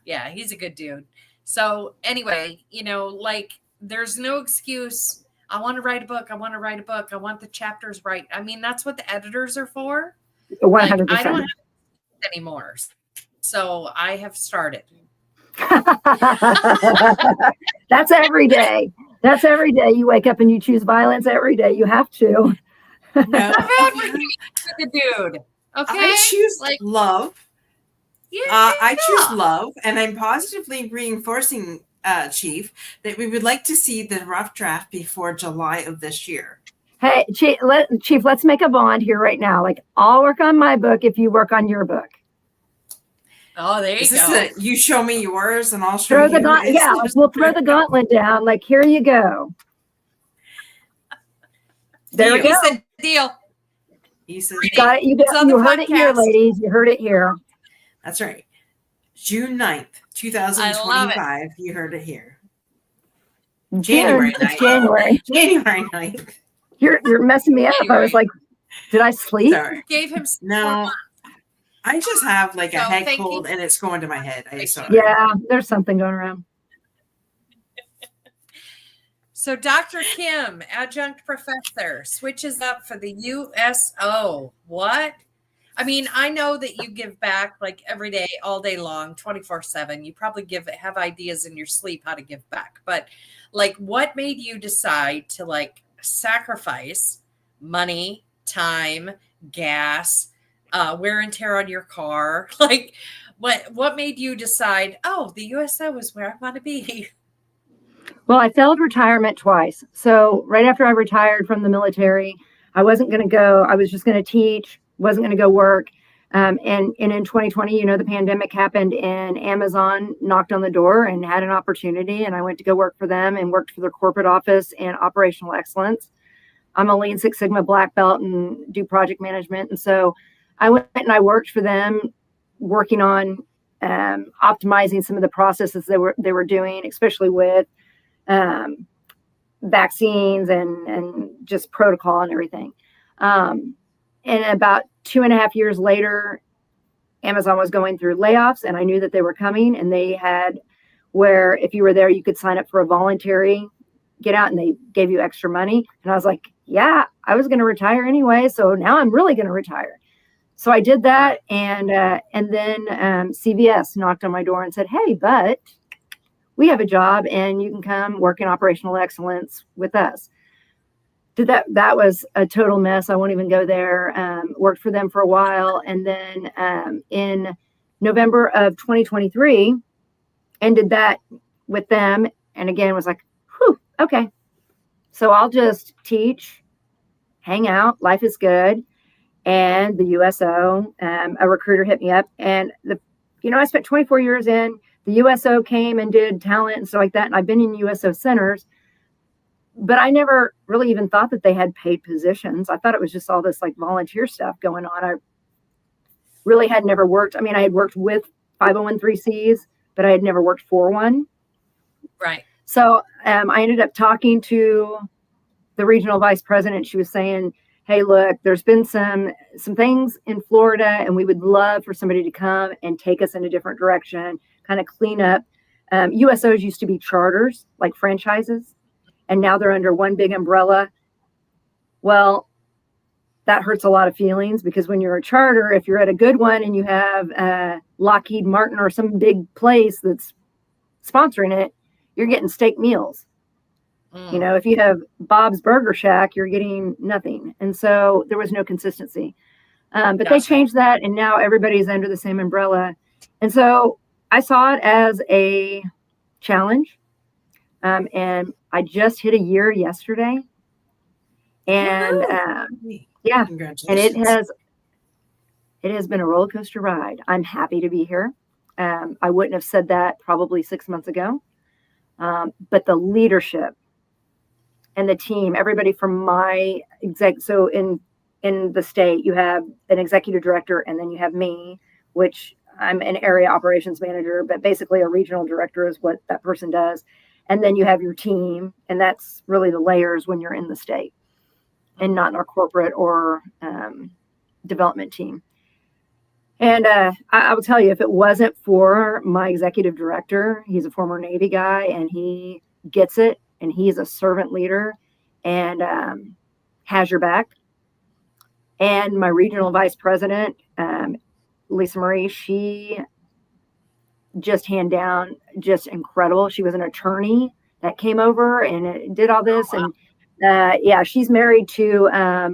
Yeah, he's a good dude. So anyway, like there's no excuse. I want to write a book. I want to write a book. I want the chapters right. I mean, that's what the editors are for. 100%. Like, I don't have anymore. So I have started. That's every day. That's every day. You wake up and you choose violence every day. You have to. No, The dude. Okay. I choose love. Yeah. I choose love, and I'm positively reinforcing, Chief, that we would like to see the rough draft before July of this year. Hey, Chief, let's make a bond here right now. Like, I'll work on my book if you work on your book. Oh, there you Is go. this you show me yours, and I'll show Throw you the gauntlet. Yeah, we'll throw the gauntlet down. Like, here you go. There we go. He said deal. He says, You got it. You heard it here, ladies. You heard it here. that's right. June 9th, 2025. You heard it here. January 9th. January 9th. You're messing me up. I was like, did I sleep? Sorry. Gave him No. I just have like a So, head thank cold you. and it's going to my head. I'm sorry. Yeah, there's something going around. So Dr. Kim, adjunct professor, switches up for the USO. What? I mean, I know that you give back like every day, all day long, 24/7. You probably have ideas in your sleep how to give back. But like, what made you decide to like sacrifice money, time, gas, wear and tear on your car? Like, what made you decide, oh, the USO is where I want to be? Well, I failed retirement twice. So right after I retired from the military, I wasn't going to go. I was just going to teach, wasn't going to go work. And in 2020, the pandemic happened and Amazon knocked on the door and had an opportunity. And I went to go work for them and worked for their corporate office and operational excellence. I'm a Lean Six Sigma black belt and do project management. And so I went and I worked for them, working on optimizing some of the processes they were doing, especially with vaccines and just protocol and everything. And about 2.5 years later, Amazon was going through layoffs and I knew that they were coming, and they had where if you were there, you could sign up for a voluntary get out and they gave you extra money. And I was like, yeah, I was going to retire anyway. So now I'm really going to retire. So I did that. And then CVS knocked on my door and said, hey, but we have a job and you can come work in operational excellence with us. Did that. That was a total mess. I won't even go there. Worked for them for a while. And then in November of 2023, ended that with them. And again, was like, whew, okay. So I'll just teach, hang out. Life is good. And the USO, a recruiter hit me up, and I spent 24 years in. The USO came and did talent and stuff like that. And I've been in USO centers, but I never really even thought that they had paid positions. I thought it was just all this like volunteer stuff going on. I really had never worked. I mean, I had worked with 501(c)(3)s, but I had never worked for one. Right. So I ended up talking to the regional vice president. She was saying, hey, look, there's been some things in Florida, and we would love for somebody to come and take us in a different direction, kind of clean up. USOs used to be charters, like franchises, and now they're under one big umbrella. Well, that hurts a lot of feelings, because when you're a charter, if you're at a good one and you have Lockheed Martin or some big place that's sponsoring it, you're getting steak meals. You know, if you have Bob's Burger Shack, you're getting nothing. And so there was no consistency. But they changed that, and now everybody's under the same umbrella. And so I saw it as a challenge. And I just hit a year yesterday. And yeah, and it has been a roller coaster ride. I'm happy to be here. I wouldn't have said that probably 6 months ago. But the leadership and the team, everybody from my so in the state, you have an executive director, and then you have me, which I'm an area operations manager, but basically a regional director is what that person does. And then you have your team, and that's really the layers when you're in the state and not in our corporate or development team. And I will tell you, if it wasn't for my executive director, he's a former Navy guy, and he gets it, and he's a servant leader and has your back. And my regional vice president, Lisa Marie, she just hand down, just incredible. She was an attorney that came over and did all this. And yeah, she's married to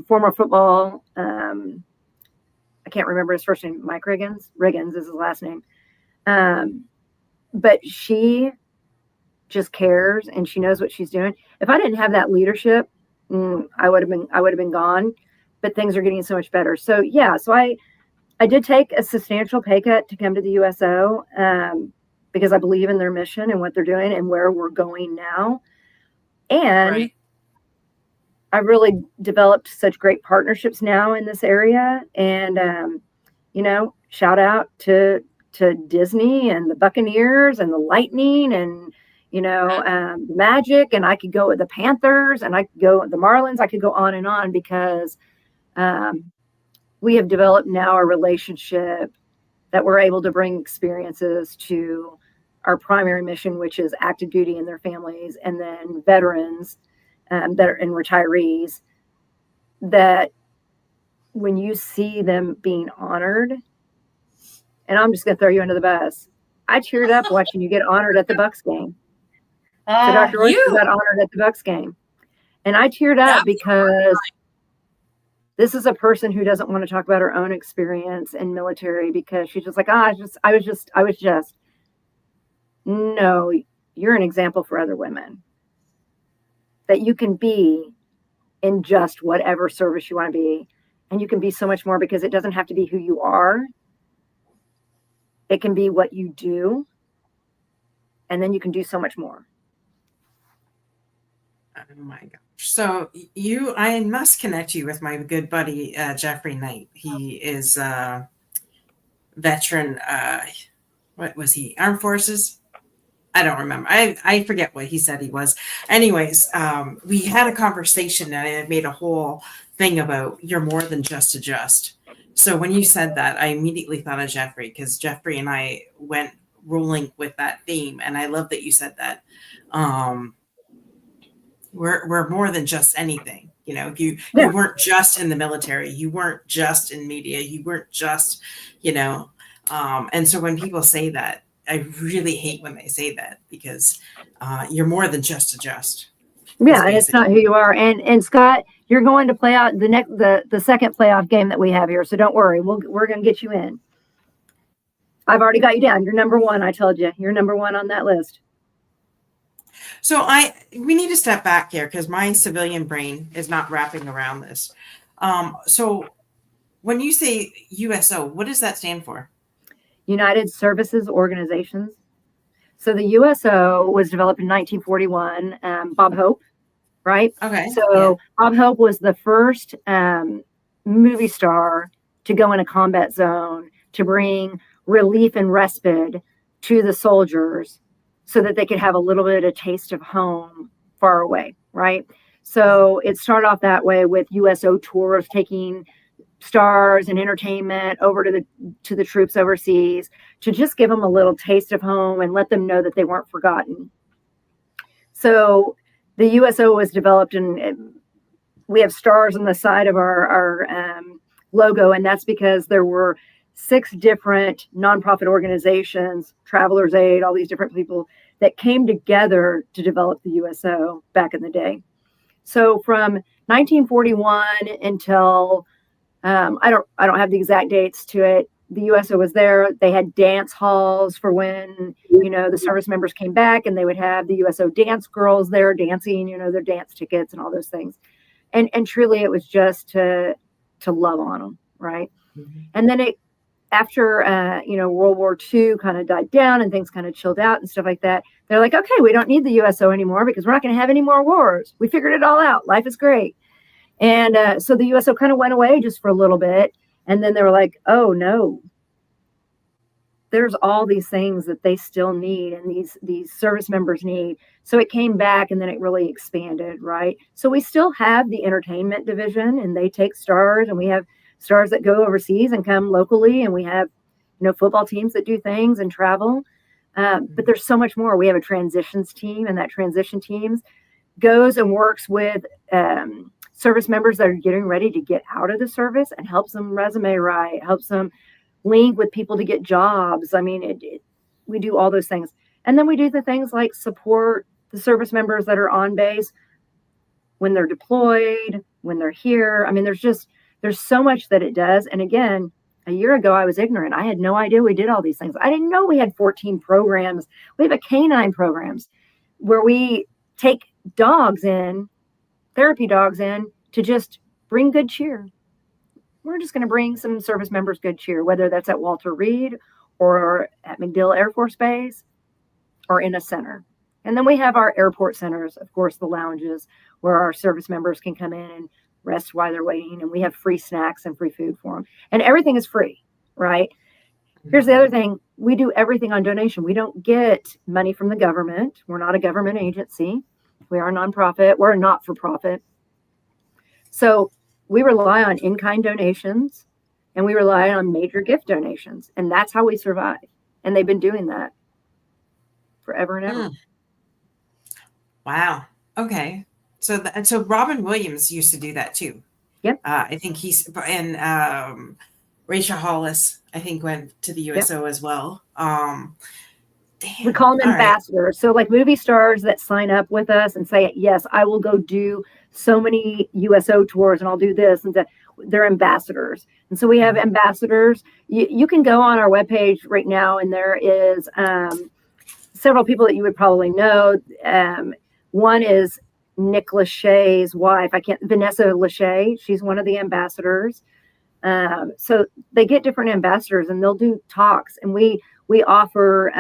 former football. I can't remember his first name, Mike Riggins. Riggins is his last name. But she just cares, and she knows what she's doing. If I didn't have that leadership, I would have been gone. But things are getting so much better. So yeah, so I did take a substantial pay cut to come to the USO because I believe in their mission and what they're doing and where we're going now. And I really developed such great partnerships now in this area. And, you know, shout out to Disney and the Buccaneers and the Lightning and, you know, the Magic. And I could go with the Panthers, and I could go with the Marlins. I could go on and on because we have developed now a relationship that we're able to bring experiences to our primary mission, which is active duty and their families, and then veterans and retirees, that when you see them being honored, and I'm just going to throw you under the bus, I teared up watching you get honored at the Bucks game. So Dr. Royster got honored at the Bucks game. And I teared up because this is a person who doesn't want to talk about her own experience in military because she's just like, I was just. No, you're an example for other women. That you can be in just whatever service you want to be. And you can be so much more because it doesn't have to be who you are. It can be what you do. And then you can do so much more. Oh my gosh. So I must connect you with my good buddy, Jeffrey Knight. He is a veteran. What was he? Armed Forces? I don't remember. I forget what he said he was. Anyways, we had a conversation, and I made a whole thing about you're more than just a just. So when you said that, I immediately thought of Jeffrey, because Jeffrey and I went rolling with that theme. And I love that you said that. We're more than just anything. You know, you weren't just in the military. You weren't just in media. You weren't just, you know. And so when people say that, I really hate when they say that, because you're more than just a just. Yeah, and it's not who you are. And Scott, you're going to play out the second playoff game that we have here. So don't worry, we're going to get you in. I've already got you down. You're number one. I told you, you're number one on that list. So we need to step back here because my civilian brain is not wrapping around this. So when you say USO, what does that stand for? United Services Organizations. So the USO was developed in 1941. Bob Hope, right? Okay. So Bob Hope was the first movie star to go in a combat zone to bring relief and respite to the soldiers so that they could have a little bit of taste of home far away, right? So it started off that way with USO tours, taking stars and entertainment over to the troops overseas to just give them a little taste of home and let them know that they weren't forgotten. So the USO was developed, and we have stars on the side of our logo, and that's because there were 6 different nonprofit organizations, Travelers Aid, all these different people that came together to develop the USO back in the day. So from 1941 until I don't have the exact dates to it. The USO was there. They had dance halls for when, the service members came back, and they would have the USO dance girls there dancing, their dance tickets and all those things. And truly it was just to love on them. Right. Mm-hmm. And then after World War II kind of died down and things kind of chilled out and stuff like that, they're like, okay, we don't need the USO anymore because we're not going to have any more wars. We figured it all out. Life is great. And so the USO kind of went away just for a little bit. And then they were like, oh, no, there's all these things that they still need and these service members need. So it came back, and then it really expanded, right? So we still have the entertainment division, and they take stars, and we have stars that go overseas and come locally, and we have, football teams that do things and travel. But there's so much more. We have a transitions team, and that transition teams goes and works with service members that are getting ready to get out of the service and helps them resume write, helps them link with people to get jobs. I mean, we do all those things. And then we do the things like support the service members that are on base when they're deployed, when they're here. I mean, there's so much that it does. And again, a year ago, I was ignorant. I had no idea we did all these things. I didn't know we had 14 programs. We have a canine programs where we take dogs in, therapy dogs in, to just bring good cheer. We're just going to bring some service members good cheer, whether that's at Walter Reed or at MacDill Air Force Base or in a center. And then we have our airport centers, of course, the lounges where our service members can come in and rest while they're waiting. And we have free snacks and free food for them. And everything is free, right? Here's the other thing. We do everything on donation. We don't get money from the government. We're not a government agency. We are a nonprofit. We're a not-for-profit. So we rely on in-kind donations, and we rely on major gift donations. And that's how we survive. And they've been doing that forever and ever. Wow. Okay. So Robin Williams used to do that too. Yep. I think and Rachel Hollis, I think, went to the USO as well. We call them ambassadors. Right. So like movie stars that sign up with us and say, yes, I will go do so many USO tours and I'll do this. And they're ambassadors. And so we have ambassadors. You can go on our webpage right now, and there is several people that you would probably know. One is Nick Lachey's wife. Vanessa Lachey. She's one of the ambassadors. So they get different ambassadors, and they'll do talks, and we offer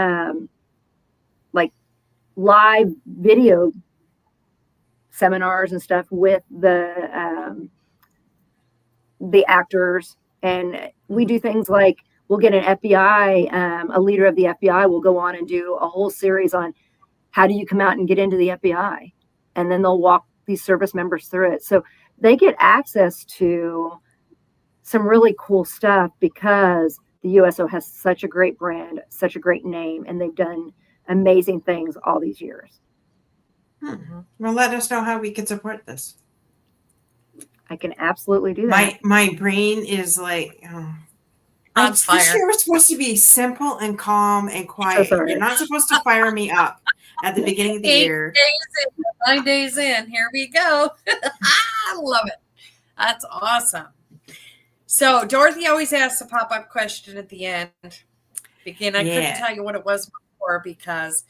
like live video seminars and stuff with the actors, and we do things like we'll get an FBI, a leader of the FBI will go on and do a whole series on how do you come out and get into the FBI, and then they'll walk these service members through it. So they get access to some really cool stuff because the USO has such a great brand, such a great name, and they've done amazing things all these years. Well, let us know how we can support this. I can absolutely do that. My brain is like, on fire. This year was supposed to be simple and calm and quiet. So you're not supposed to fire me up at the beginning of the year. 9 days in. Here we go. I love it. That's awesome. So Dorothy always asks a pop-up question at the end. Again, I couldn't tell you what it was before because,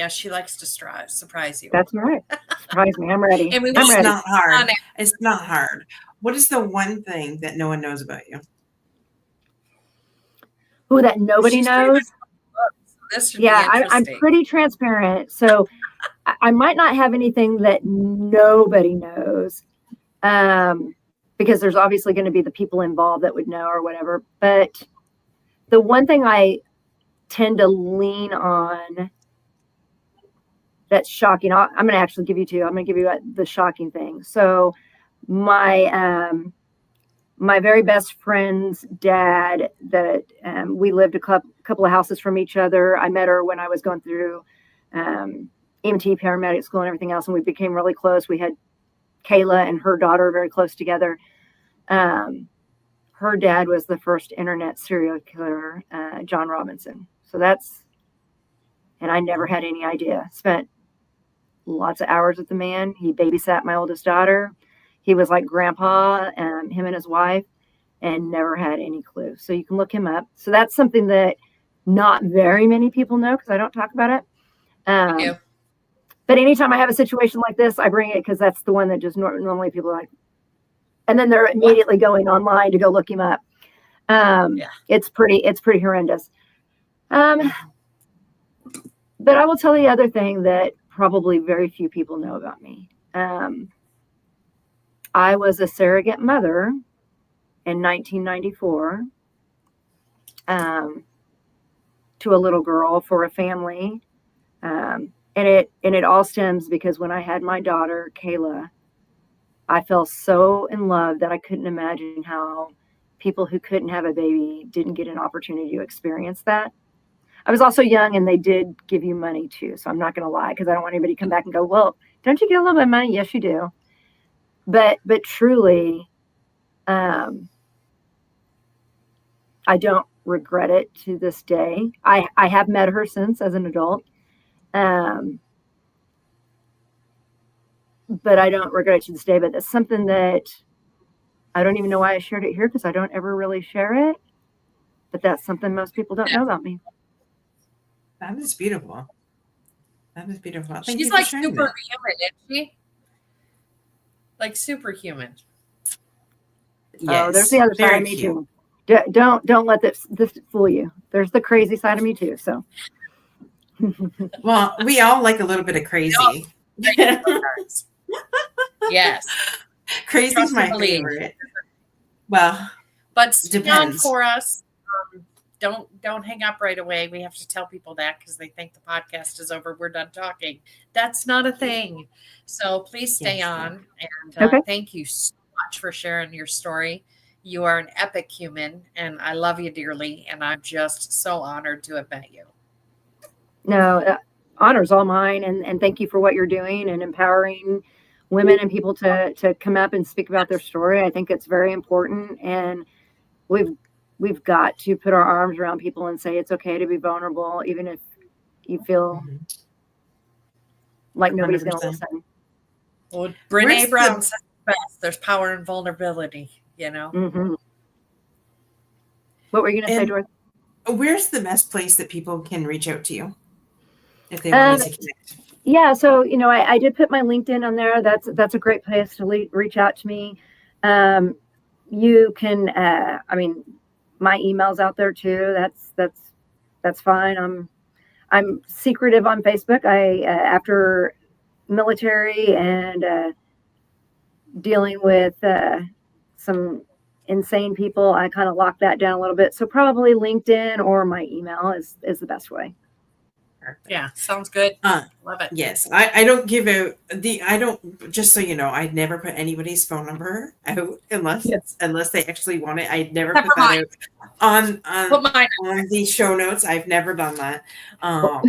she likes to surprise you. That's right. Surprise me. I'm ready. And it's ready. Not hard. It's not hard. What is the one thing that no one knows about you? Who that nobody knows? I'm pretty transparent. So I might not have anything that nobody knows. Because there's obviously going to be the people involved that would know or whatever. But the one thing I tend to lean on that's shocking, I'm going to actually give you two. I'm going to give you the shocking thing. So my very best friend's dad, that we lived a couple of houses from each other. I met her when I was going through EMT paramedic school and everything else, and we became really close. We had Kayla and her daughter very close together. Her her dad was the first internet serial killer, John Robinson. So and I never had any idea. Spent lots of hours with the man. He babysat my oldest daughter. He was like grandpa, him and his wife, and never had any clue. So you can look him up. So that's something that not very many people know because I don't talk about it. But anytime I have a situation like this, I bring it because that's the one that just normally people are like, and then they're immediately going online to go look him up. It's pretty horrendous. But I will tell you the other thing that probably very few people know about me. I was a surrogate mother in 1994 to a little girl for a family. And it all stems because when I had my daughter, Kayla, I fell so in love that I couldn't imagine how people who couldn't have a baby didn't get an opportunity to experience that. I was also young and they did give you money too. So I'm not going to lie because I don't want anybody to come back and go, well, don't you get a little bit of money? Yes, you do. But truly, I don't regret it to this day. I have met her since as an adult. But I don't regret it to this day. But that's something that I don't even know why I shared it here because I don't ever really share it. But that's something most people don't know about me. That is beautiful. That is beautiful. Thank She's you for like sharing superhuman, that. isn't she? Like superhuman. Oh, there's the other side of me too. Don't let this fool you. There's the crazy side of me too. So. Well, we all like a little bit of crazy. Yes. Crazy is my favorite. Well, but stay on depends. for us. Don't hang up right away. We have to tell people that because they think the podcast is over. We're done talking. That's not a thing. So please stay on. And thank you so much for sharing your story. You are an epic human, and I love you dearly. And I'm just so honored to have met you. No, honor's all mine. And thank you for what you're doing and empowering women and people to come up and speak about their story. I think it's very important. And we've got to put our arms around people and say it's okay to be vulnerable, even if you feel like nobody's going to listen. Well, Brene Brown says best. There's power in vulnerability, you know? Mm-hmm. What were you going to say, Dorothy? Where's the best place that people can reach out to you if they want to connect? Yeah, so, I did put my LinkedIn on there. That's a great place to reach out to me. You can, my email's out there too. That's fine. I'm secretive on Facebook. After military and dealing with some insane people, I kind of locked that down a little bit. So probably LinkedIn or my email is the best way. Yeah, sounds good. Love it. Yes, I don't give out just so you know, I'd never put anybody's phone number out unless they actually want it. I'd never put that out on the show notes. I've never done that. I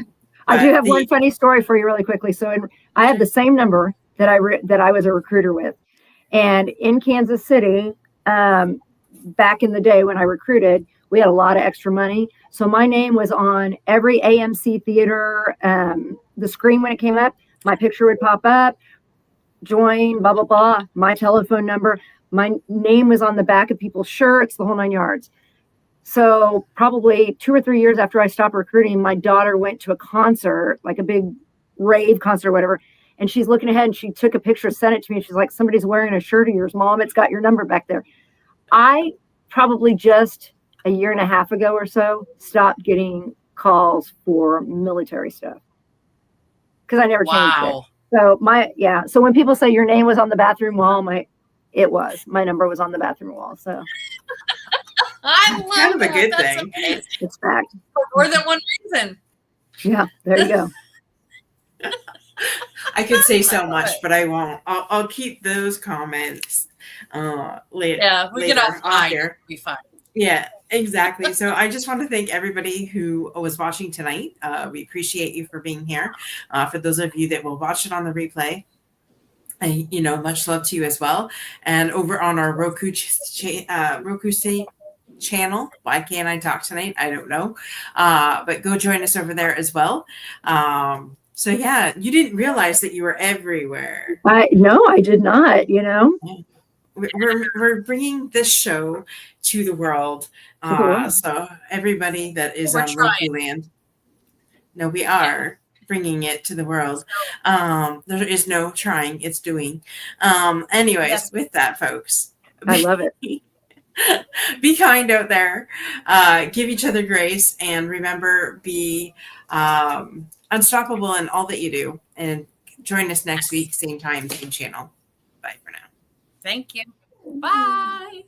do have one funny story for you really quickly. So I have the same number that I was a recruiter with, and in Kansas City, back in the day when I recruited, we had a lot of extra money. So my name was on every AMC theater, the screen when it came up, my picture would pop up, join, blah, blah, blah, my telephone number. My name was on the back of people's shirts, the whole 9 yards. So probably 2 or 3 years after I stopped recruiting, my daughter went to a concert, like a big rave concert or whatever. And she's looking ahead and she took a picture, sent it to me. And she's like, somebody's wearing a shirt of yours, Mom. It's got your number back there. I probably just a year and a half ago or so stopped getting calls for military stuff because I never changed it. So so when people say your name was on the bathroom wall, my number was on the bathroom wall. So I love kind of a good That's thing. Amazing. It's fact. For more than one reason. Yeah, there you go. I could say so much, but I won't. I'll keep those comments later. Yeah, we get off here. Be fine. Yeah, exactly. So I just want to thank everybody who was watching tonight. We appreciate you for being here. For those of you that will watch it on the replay, Much love to you as well. And over on our Roku channel, why can't I talk tonight? I don't know. But go join us over there as well. So yeah, you didn't realize that you were everywhere. No, I did not. We're bringing this show to the world. So everybody that is on Roku land, no, we are bringing it to the world. There is no trying, it's doing. Anyways, with that, folks, I love it. Be kind out there. Give each other grace, and remember, be unstoppable in all that you do. And join us next week, same time, same channel. Bye for now. Thank you. Bye.